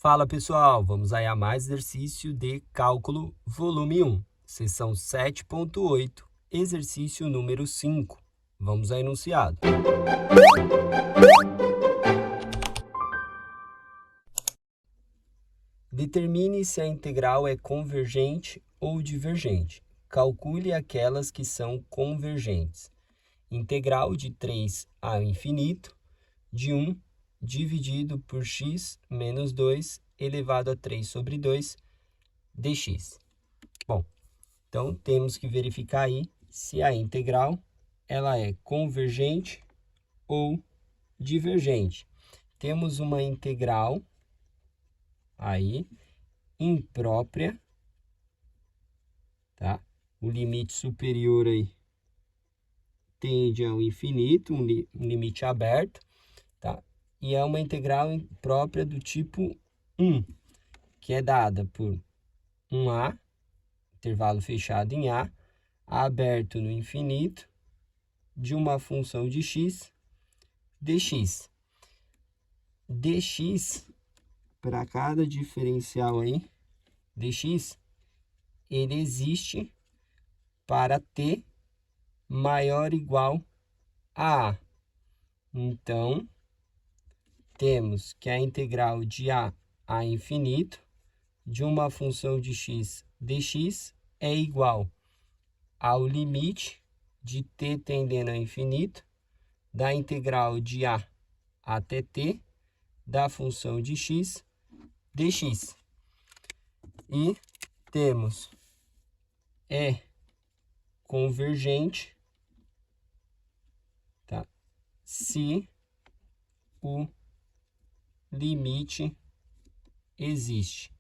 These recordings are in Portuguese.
Fala pessoal, vamos aí a mais exercício de cálculo volume 1, seção 7.8, exercício número 5. Vamos ao enunciado. Determine se a integral é convergente ou divergente. Calcule aquelas que são convergentes. Integral de 3 ao infinito de 1 dividido por x menos 2 elevado a 3 sobre 2 dx. Bom, então temos que verificar aí se a integral ela é convergente ou divergente. Temos uma integral aí imprópria, tá? O limite superior aí tende ao infinito, um limite aberto, tá? E é uma integral própria do tipo 1, que é dada por 1a, intervalo fechado em a, aberto no infinito, de uma função de x, dx. dx, para cada diferencial aí, dx, ele existe para t maior ou igual a a. Então, temos que a integral de a infinito de uma função de x dx é igual ao limite de t tendendo ao infinito da integral de a até t da função de x dx. E temos é convergente, tá? Se o limite existe.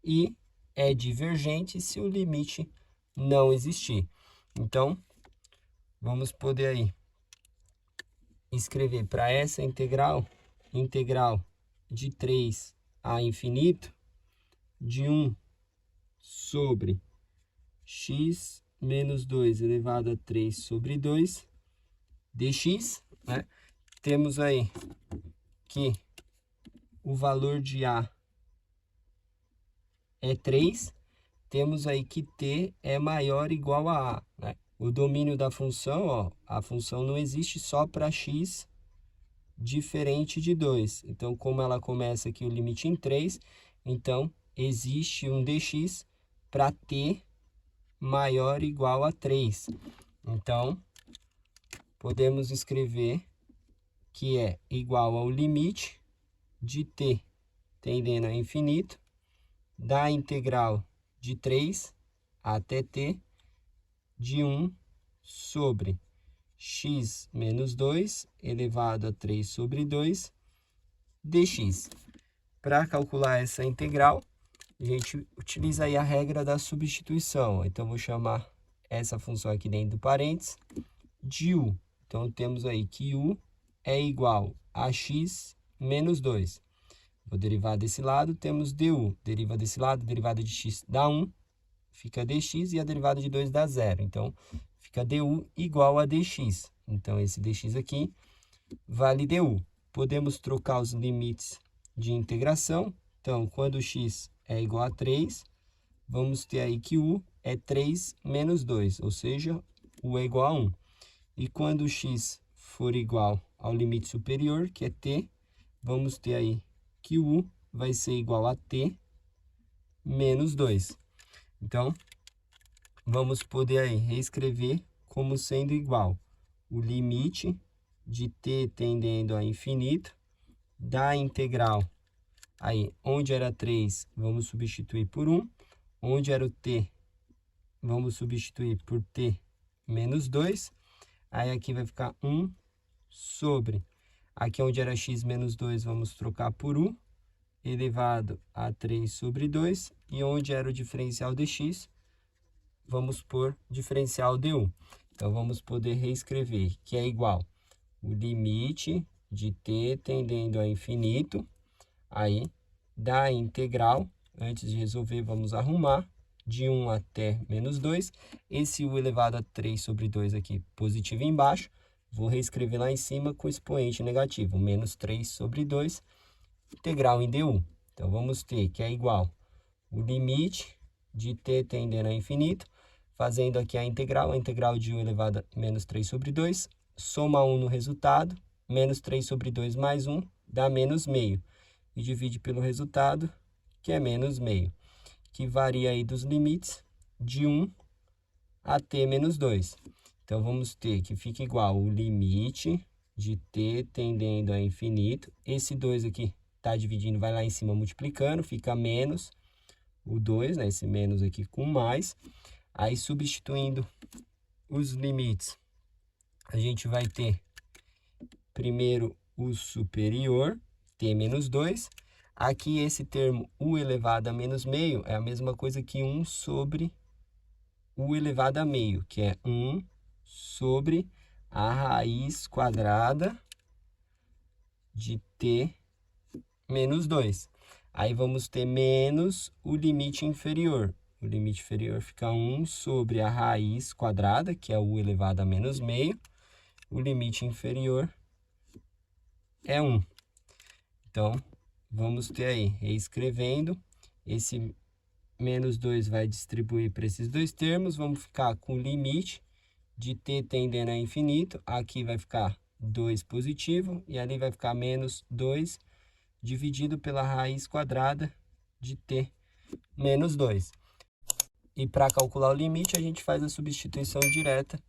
E é divergente se o limite não existir. Então, vamos poder aí escrever para essa integral de 3 a infinito, de 1 sobre x menos 2 elevado a 3 sobre 2 dx, né? Temos aí que o valor de a é 3, temos aí que t é maior ou igual a a, né? O domínio da função, ó, a função não existe só para x diferente de 2. Então, como ela começa aqui o limite em 3, então existe um dx para t maior ou igual a 3. Então, podemos escrever que é igual ao limite de t tendendo a infinito da integral de 3 até t de 1 sobre x menos 2 elevado a 3 sobre 2 dx. Para calcular essa integral, a gente utiliza aí a regra da substituição. Então, vou chamar essa função aqui dentro do parênteses de u. Então, temos aí que u é igual a x menos 2. Vou derivar desse lado, temos du. Deriva desse lado, derivada de x dá 1, fica dx, e a derivada de 2 dá 0. Então, fica du igual a dx. Então, esse dx aqui vale du. Podemos trocar os limites de integração. Então, quando x é igual a 3, vamos ter aí que u é 3 menos 2, ou seja, u é igual a 1. E quando x for igual ao limite superior, que é t, vamos ter aí que u vai ser igual a t menos 2. Então, vamos poder aí reescrever como sendo igual o limite de t tendendo a infinito da integral. Aí, onde era 3, vamos substituir por 1. Onde era o t, vamos substituir por t menos 2. Aí, aqui vai ficar 1 sobre... Aqui onde era x menos 2, vamos trocar por u, elevado a 3 sobre 2. E onde era o diferencial dx, vamos pôr diferencial du. Então, vamos poder reescrever que é igual o limite de t tendendo a infinito, aí, da integral, antes de resolver, vamos arrumar, de 1 até menos 2. Esse u elevado a 3 sobre 2 aqui, positivo embaixo. Vou reescrever lá em cima com expoente negativo, menos 3 sobre 2, integral em du. Então, vamos ter que é igual o limite de t tendendo a infinito, fazendo aqui a integral de 1 elevado a menos 3 sobre 2, soma 1 no resultado, menos 3 sobre 2 mais 1, dá menos meio. E divide pelo resultado, que é menos meio, que varia aí dos limites de 1 a t menos 2. Então, vamos ter que fica igual o limite de t tendendo a infinito. Esse 2 aqui está dividindo, vai lá em cima multiplicando, fica menos o 2, né? Esse menos aqui com mais. Aí, substituindo os limites, a gente vai ter primeiro o superior, t menos 2. Aqui, esse termo u elevado a menos meio é a mesma coisa que 1 sobre u elevado a meio, que é 1 sobre a raiz quadrada de t menos 2. Aí, vamos ter menos o limite inferior. O limite inferior fica 1 sobre a raiz quadrada, que é u elevado a menos meio. O limite inferior é 1. Então, vamos ter aí, reescrevendo, esse menos 2 vai distribuir para esses dois termos, vamos ficar com o limite de t tendendo a infinito, aqui vai ficar 2 positivo, e ali vai ficar menos 2 dividido pela raiz quadrada de t menos 2. E para calcular o limite, a gente faz a substituição direta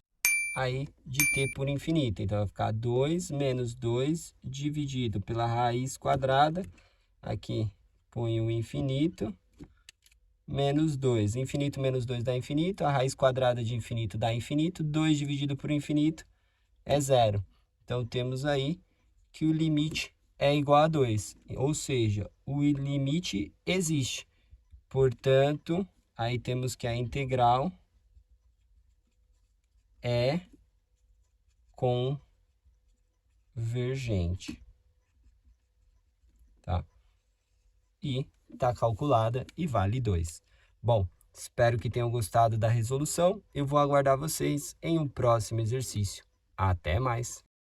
aí de t por infinito. Então, vai ficar 2 menos 2 dividido pela raiz quadrada. Aqui, põe o infinito, menos 2. Infinito menos 2 dá infinito. A raiz quadrada de infinito dá infinito. 2 dividido por infinito é 0. Então, temos aí que o limite é igual a 2. Ou seja, o limite existe. Portanto, aí temos que a integral é convergente, tá? E está calculada e vale 2. Bom, espero que tenham gostado da resolução. Eu vou aguardar vocês em um próximo exercício. Até mais!